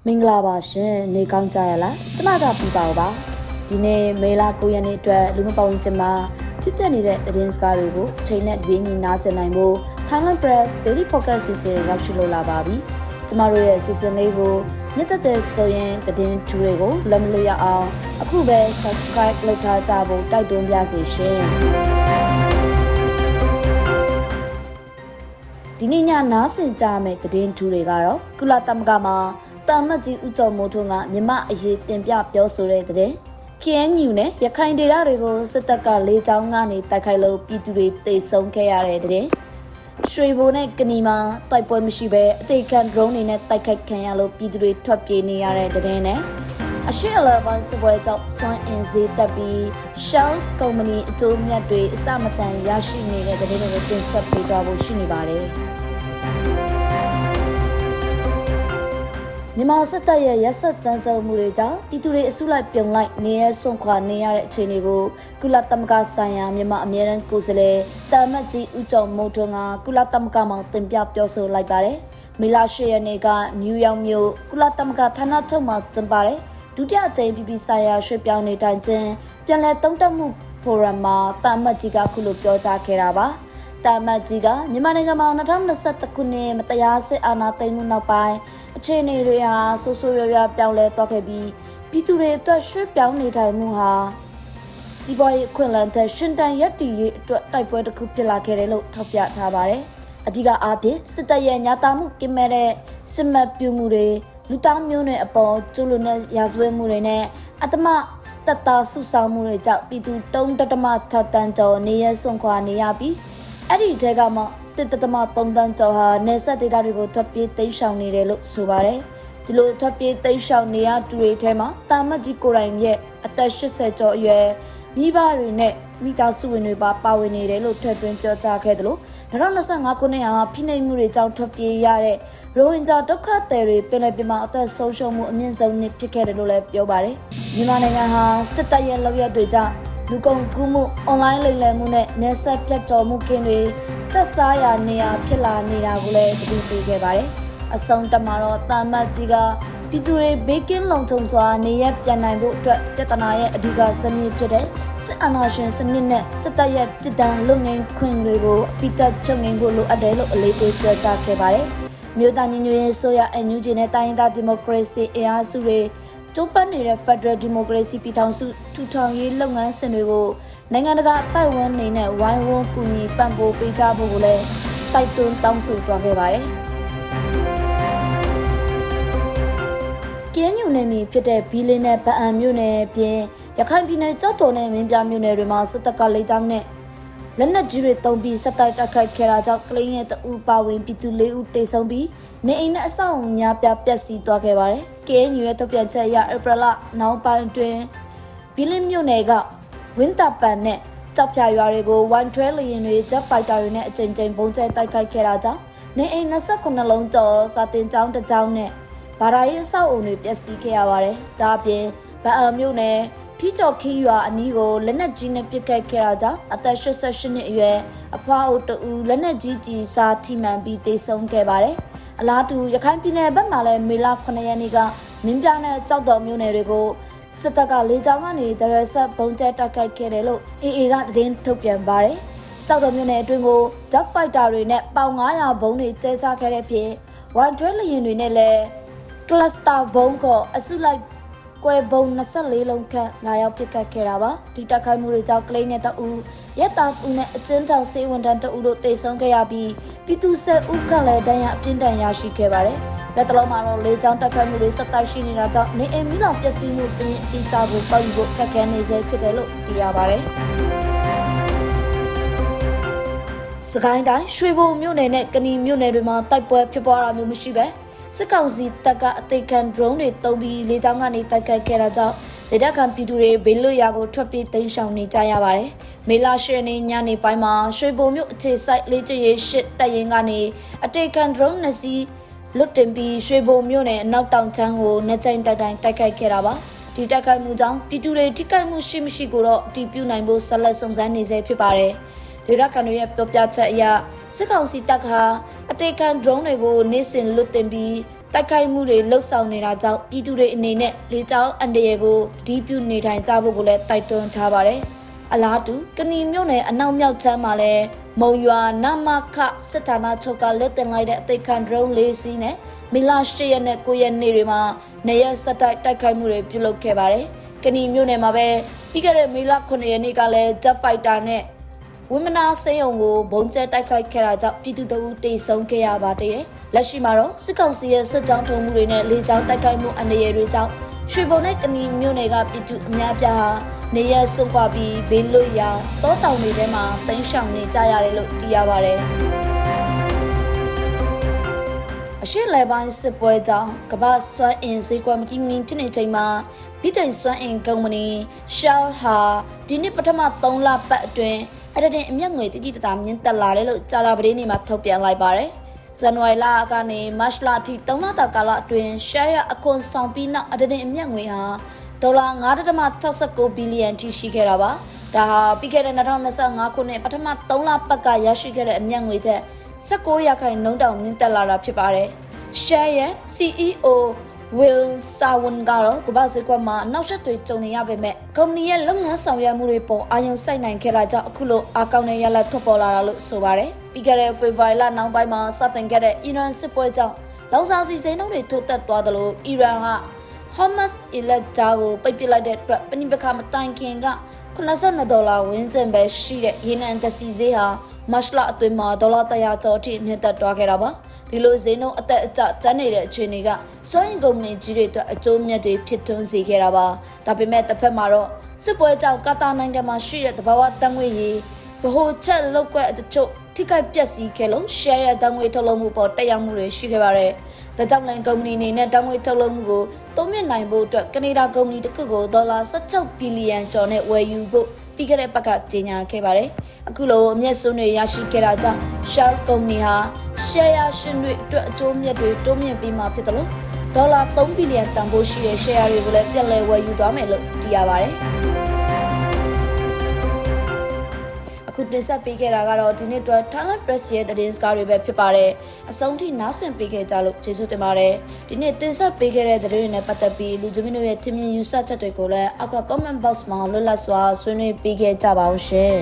မင်္ဂလာပါရှင်နေကောင်းကြရလားကျမကပြပါပါဒီနေ့မေလ9ရက်နေ့အတွက်လူမှုပတ်ဝန်းကျင်မှာဖြစ်ပျက်နေတဲ့သတင်းစကားတွေကိုအချိန်နဲ့တွင်းညီနားဆင်နိုင်ဖို့ Thailand Press Daily Focus စီစဉ်ရောက်ရှိလာပါပြီကျမတို့ရဲ့စီစဉ်လေးကိုမြတ်တဲ့ဆိုရင်သတင်းထူတွေကိုလက်မလို့ရအောင်အခုပဲ Subscribe လုပ်ထားကြဖို့တိုက်တွန်းပါစေရှင်ဒီနေ့ညနားဆင်ကြမယ့်သတင်းထူတွေကတော့ကုလသမဂ္ဂမှာတာမတ်ကြီးဦးကျော်မိုးထွန်းကမြမအရေးတင်ပြပြောဆိုတဲ့တဲ့ KNU နဲ့ရခိုင်ဒေသတွေကိုစစ်တပ်ကလေးချောင်းကနေတိုက်ခိုက်လို့ပြည်သူတွေတိတ်ဆုံးခဲ့ရတဲ့တဲ့ရွှေဘိုနဲ့ကနီမှာတိုက်ပွဲမရှိဘဲအသေးခံ drone တွေနဲ့တိုက်ခိုက်ခံရလို့ပြည်သူတွေထွက်ပြေးနေရတဲ့တဲ့နဲ့အရှိအလဘန်စပွဲကြောင့်စွမ်းအင်ဈေးတက်ပြီး Shell ကုမ္ပဏီအကျိုးမြတ်တွေအစမတန်ရရှိနေတဲ့တဲ့တွေကိုတင်ဆက်ပေးသွားဖို့ရှိနေပါတယ်မြန်မာစစ်တပ်ရဲ့ရက်စက်ကြမ်းကြုတ်မှုတွေကြောင့်ပြည်သူတွေအစုလိုက်ပြုံလိုက်နေရဆွန့်ခွာနေရတဲ့အခြေအနေကိုကုလသမဂ္ဂဆိုင်ရာမြန်မာအမြဲတမ်းကိုယ်စားလှယ်တာမတ်ကြီးဦးကျော်မိုးထွန်းကကုလသမဂ္ဂမှာတင်ပြပြောဆိုလိုက်ပါတယ်။မေလ10ရက်နေ့ကနယူးယောက်မြို့ကုလသမဂ္ဂဌာနချုပ်မှာကျင်းပတဲ့ဒုတိယအကြိမ်ပြည်ပဆိုင်ရာရွှေ့ပြောင်းနေထိုင်ခြင်းပြန်လည်သုံးသပ်မှုဖိုရမ်မှာတာမတ်ကြီးကခုလိုပြောကြားခဲ့တာပါ။တာမတ်ကြီးကမြန်မာနိုင်ငံမှာ2021ခုနှစ်မတရားစစ်အာဏာသိမ်းမှုနောက်ပိုင်းအခြေအနေတွေဟာဆိုးဆိုးရွားရွားပြောင်းလဲသွားခဲ့ပြီးပြည်သူတွေအတွက်ရွှေ့ပြောင်းနေထိုင်မှုဟာစီးပွားရေးခွင့်လန်းတဲ့ရှင်တန်ရက်တီရေးအတွက်တိုက်ပွဲတစ်ခုဖြစ်လာခဲ့တယ်လို့ထောက်ပြထားပါတယ်။အဓိကအားဖြင့်စစ်တပ်ရဲ့ညာတာမှုကင်းမဲ့တဲ့စစ်မှတ်ပြုမှုတွေလူသားမျိုးနွယ်အပေါ်ကျူးလွန်တဲ့ရာဇဝတ်မှုတွေနဲ့အတ္တမတပ်သားစုဆောင်မှုတွေကြောင့်ပြည်သူ3.6 တန်းကျော်နေရဆွန့်ခွာနေရပြီးအဲ့ဒီထဲကမှ1.3 တန်းကျော်ဟာနေဆက်ဒေသတွေကိုထွက်ပြေးတိမ်းရှောင်နေတယ်လို့ဆိုပါတယ်။ဒီလိုထွက်ပြေးတိမ်းရှောင်နေရသူတွေထဲမှာတာမတ်ကြီးကိုယ်တိုင်ရဲ့အသက်80ကျော်အရွယ်မိဘတွေနဲ့မိသားစုဝင်တွေပါဝင်နေတယ်လို့ထပ်သွင်းပြောကြားခဲ့တယ်လို့2025ခုနှစ်ဟာဖိနှိပ်မှုတွေကြောင့်ထွက်ပြေးရတဲ့ရိုဟင်ဂျာဒုက္ခသည်တွေပြည်နယ်ပြည်မှာအသက်ဆုံးရှုံးမှုအမြင့်ဆုံးနှစ်ဖြစ်ခဲ့တယ်လို့လည်းပြောပါတယ်။မြန်မာနိုင်ငံဟာစစ်တပ်ရဲ့လုပ်ရက်တွေကြောင့်လူကုန်ကူးမှုအွန်လိုင်းလိမ်လည်မှုနဲ့နယ်စပ်ဖြတ်ကျော်မှုကင်းတွေစက်စားရနေရဖြစ်လာနေတာကိုလည်းတတိပေးခဲ့ပါတယ်။အဆုံးတမှာတော့တာမတ်ကြီးကပြည်သူတွေဘေးကင်းလုံခြုံစွာနေရပြန်နိုင်ဖို့အတွက်ပြဿနာရဲ့အဓိကဇမင်းဖြစ်တဲ့စစ်အာဏာရှင်စနစ်နဲ့စစ်တပ်ရဲ့ပြည်ထန်လုံငင်းခွင့်တွေကိုအပိသက်ချုပ်ငိမ့်ဖို့လိုအပ်တယ်လို့အလေးပေးပြောကြားခဲ့ပါတယ်။မြို့သားညီညွတ်ရေးဆိုရ NUG နဲ့တိုင်းဒေသဒီမိုကရေစီအင်အားစုတွေကျုပ်ပတ်နေတဲ့ Federal Democracy ပြည်ထောင်စုထူထောင်ရေးလုပ်ငန်းစဉ်တွေကိုနိုင်ငံတကာအသိုက်အဝန်းနေနဲ့ဝိုင်းဝန်းကူညီပံ့ပိုးပေးကြဖို့ကိုလည်းတိုက်တွန်းတောင်းဆိုသွားခဲ့ပါတယ်။ KNU နယ်မြေဖြစ်တဲ့ဘီလင်းနဲ့ဗအံမြို့နယ်ပြင်ရခိုင်ပြည်နယ်ကြောက်တော်နဲ့မင်းပြမြို့နယ်တွေမှာစစ်တပ်ကလေကြောင်းနဲ့လက်နက်ကြီးတွေတုံးပြီးစက်တိုက်တိုက်ခိုက်ခဲ့တာကြောင့်ကလေးငယ်တအူပါဝင်ပြည်သူ၄ဦးတေဆုံးပြီးနေအိမ်နဲ့အဆောက်အုံများပြားပျက်စီးသွားခဲ့ပါတယ်။ KNU ရဲ့ထုတ်ပြန်ချက်အရဧပြီလနောက်ပိုင်းတွင်ဘီလင်းမြို့နယ်ကဝင်းတာပန်နဲ့ကြောက်ဖြာရွာတွေကို112လေယာဉ်တွေဂျက်ဖိုက်တာတွေနဲ့အကြိမ်ကြိမ်ပုံကျဲတိုက်ခိုက်ခဲ့တာကြောင့်နေအိမ်29လုံးကျော်စာတင်ကျောင်းတစ်ကျောင်းနဲ့ဘာသာရေးအဆောက်အုံတွေပျက်စီးခဲ့ရပါတယ်။ဒါအပြင်ဗအံမြို့နယ်ထီကျော်ခီရွာအနီးကိုလက်နက်ကြီးနဲ့ပစ်ခတ်ခဲ့တာကြောင့်အသက်88နှစ်အရွယ်အဖွားအိုတူလက်နက်ကြီးကြီးစားထိမှန်ပြီးတေဆုံးခဲ့ပါတယ်။အလားတူရခိုင်ပြည်နယ်ဘက်မှာလည်းမေလ9ရက်နေ့ကမင်းပြနဲ့ကြောက်တော်မြို့နယ်တွေကိုစစ်တပ်ကလေကြောင်းကနေဒရက်ဆက်ဘုံကျဲတိုက်ခိုက်ခဲ့တယ်လို့ AA ကသတင်းထုတ်ပြန်ပါတယ်။ကြောက်တော်မြို့နယ်အတွင်းကို Jet Fighter တွေနဲ့ပေါင်900ဘုံတွေကျဲချခဲ့တဲ့ပြင်112လေယာဉ်တွေနဲ့လည်းCluster ဘုံကအစုလိုက်ကွဲဘုံ24လုံးခန့်လာရောက်ပစ်ခတ်ခဲ့တာပါဒီတိုက်ခိုက်မှုတွေကြောင့်ကလေးငယ်တအူရက်တာအူနဲ့အကျဉ်းထောင်စေဝန်ထမ်းတအူတို့တေဆုံးခဲ့ရပြီးပြည်သူ10ဦးခန့်လည်းဒဏ်ရာအပြင်းထန်ရရှိခဲ့ပါတယ်လက်တလုံးမှာတော့လေကြောင်းတိုက်ခိုက်မှုတွေဆက်တိုက်ရှိနေတာကြောင့်နေအိမ်မီးလောင်ပျက်စီးမှုစင်းအတိအကျကိုပေါက်ယူဖို့ခက်ခဲနေစေဖြစ်တယ်လို့သိရပါတယ်စကိုင်းတိုင်းရွှေဘိုမြို့နယ်နဲ့ကနီမြို့နယ်တွေမှာတိုက်ပွဲဖြစ်ပွားတာမျိုးမရှိပဲစစ်ကောင်စီတပ်ကအသေးခံ drone တွေတုံးပြီးလေကြောင်းကနေတိုက်ခိုက်ခဲ့တာကြောင့်ဒေသခံပြည်သူတွေဘေးလွတ်ရာကိုထွက်ပြေးတိမ်းရှောင်နေကြရပါတယ်။မေလ10ရက်နေ့ညနေပိုင်းမှာရွှေဘိုမြို့အခြေစိုက်လေ့ကျင့်ရေး8တပ်ရင်းကနေအသေးခံ drone 2စီးလွတ်တင်ပြီးရွှေဘိုမြို့နယ်အနောက်တောင်ချမ်းကိုနှစ်ကြိမ်တိုက်ခိုက်ခဲ့တာပါ။ဒီတိုက်ခိုက်မှုကြောင့်ပြည်သူတွေထိခိုက်မှုရှိမရှိကိုတော့အတည်ပြုနိုင်ဖို့ဆက်လက်စုံစမ်းနေဆဲဖြစ်ပါတယ်။ဒေသခံတွေရဲ့ပြောပြချက်အရစစ်ကောင်စီတပ်ကအသေးခံ drone တွေကိုနေ့စဉ်လွတ်တင်ပြီး တိုက်ခိုက်မှုတွေလှုပ်ဆောင်နေတာကြောင့်ပြည်သူတွေအနေနဲ့လေကြောင်းအန္တရာယ်ကိုဒီပြုနေထိုင်ကြဖို့ကိုလည်းတိုက်တွန်းထားပါတယ်။အလားတူကဏီမြို့နယ်အနောက်မြောက်ချမ်းမှာလည်းမုံရွာနမခစစ်ဌာနချုပ်ကလက်တင်လိုက်တဲ့အသိခံဒရုန်း၄စီးနဲ့မေလ၈ရက်နဲ့9ရက်နေ့တွေမှာနေရက်ဆက်တိုက်ခိုက်မှုတွေပြုလုပ်ခဲ့ပါတယ်။ကဏီမြို့နယ်မှာပဲပြီးခဲ့တဲ့မေလ9ရက်နေ့ကလည်း Jet Fighter နဲ့ဝင်းမနာစေယုံကိုဘုံကျဲတိုက်ခိုက်ခဲ့တာကြောင့်ပြည်သူတို့တေဆုံးခဲ့ရပါသေးတယ်။လက်ရှိမှာတော့စစ်ကောင်စီရဲ့စစ်ကြောင်းထုံမှုတွေနဲ့လေကြောင်းတိုက်ခိုက်မှုအန္တရာယ်တွေကြောင့်ရွှေဘုံနဲ့ကဏီမြို့နယ်ကပြည်သူအများပြားဟာနေရဆုတ်ခွာပြီးဘေးလွတ်ရာတောတောင်တွေထဲမှာတိမ်းရှောင်နေကြရတယ်လို့သိရပါတယ်။အရှိလယ်ပိုင်းစစ်ပွဲကြောင့်ကမ္ဘာစွမ်းအင်ဈေးကွက်မတည်ငြိမ်ဖြစ်နေချိန်မှာပြည်ထောင်စွမ်းအင်ကုမ္ပဏီ Shell ဟာဒီနှစ်ပထမ3လပတ်အတွင်းအမြတ်ငွေတိတိတသားမြင့်တက်လာတယ်လို့ကြာလာပဒေနေ့မှာထုတ်ပြန်လိုက်ပါတယ်။ဇန်နဝါရီလကနေမတ်လအထိ3လတာကာလအတွင်း Shell အခွန်ဆောင်ပြီးနောက်အမြတ်ငွေဟာဒေါ်လာ9.69ဘီလီယံထိရှိခဲ့တာပါ။ဒါဟာပြီးခဲ့တဲ့2025ခုနှစ်ပထမ3လပတ်ကရရှိခဲ့တဲ့အမြတ်ငွေထက်19%တောင်မြင့်တက်လာတာဖြစ်ပါတယ်။ Shell ရဲ့ CEO Will Sawan ကတော့ကမ္ဘာစစ်ကွက်မှာနောက်ဆက်တွဲကြုံနေရပေမဲ့ကုမ္ပဏီရဲ့လုပ်ငန်းဆောင်ရွက်မှုတွေပေါ်အာရုံစိုက်နိုင်ခဲ့တာကြောင့်အခုလိုအကောင့်နဲ့ရလဒ်ထွက်ပေါ်လာတာလို့ဆိုပါတယ်။ပြီးခဲ့တဲ့ဖေဖော်ဝါရီလနောက်ပိုင်းမှာစတင်ခဲ့တဲ့အီရန်စစ်ပွဲကြောင့်လောင်စာဆီစိမ်းနှုန်းတွေထိုးတက်သွားသလိုအီရန်က Hormuz အီလက်ဂျာကိုပိတ်ပစ်လိုက်တဲ့အတွက်ပဏိပခါမတိုင်ခင်က$82ဝန်းကျင်ပဲရှိတဲ့ရေနံသစီဈေးဟာမတ်လအတွင်းမှာဒေါ်လာ100ကျော်အထိမြင့်တက်သွားခဲ့တာပါဒီလိုဈေးနှုန်းအသက်အကျကျနေတဲ့အခြေအနေကစွမ်းအင်ကုမ္ပဏီကြီးတွေအတွက်အကျိုးမြတ်တွေဖြစ်ထွန်းစေခဲ့တာပါဒါပေမဲ့တစ်ဖက်မှာတော့စစ်ပွဲကြောင့်ကာတာနိုင်ငံမှာရှိတဲ့တဘာဝတန်ငွေရေးဗဟိုချက်လောက်ကွက်တချို့ထိခိုက်ပျက်စီးခဲ့လို့ share ရဲ့တန်ငွေထုတ်လုပ်မှုပေါ်တက်ရောက်မှုတွေရှိခဲ့ပါတယ်ဒါကြောင့်လည်းကုမ္ပဏီအနေနဲ့တန်ငွေထုတ်လုပ်မှုကိုတိုးမြင့်နိုင်ဖို့အတွက်ကနေဒါကုမ္ပဏီတစ်ခုကိုဒေါ်လာ16ဘီလီယံကျော်နဲ့ဝယ်ယူဖို့ပြီးခဲ့တဲ့ဘက်ကကြေညာခဲ့ပါတယ်အခုလိုအမျက်စွန်းတွေရရှိခဲ့တာကြောင့် Shell ကုမ္ပဏီဟာ share ရှင်တွေအတွက်အကျိုးမြတ်တွေတိုးမြင့်ပြီးမှဖြစ်တယ်လို့ဒေါ်လာ3ဘီလီယံတန်ဖိုးရှိတဲ့ share တွေကိုလည်းပြန်လည်ဝယ်ယူသွားမယ်လို့သိရပါတယ်အခုတင်ဆက်ပေးခဲ့တာကတော့ဒီနေ့အတွက် Thailand Press ရဲ့သတင်းစကားတွေပဲဖြစ်ပါတယ်အဆုံးထိနားဆင်ပေးခဲ့ကြလို့ကျေးဇူးတင်ပါတယ်ဒီနေ့တင်ဆက်ပေးခဲ့တဲ့သတင်းတွေနဲ့ပတ်သက်ပြီးလူသမီးတို့ရဲ့ထင်မြင်ယူဆချက်တွေကိုလည်းအောက်က comment box မှာလွတ်လပ်စွာဆွေးနွေးပေးခဲ့ကြပါဦးရှင်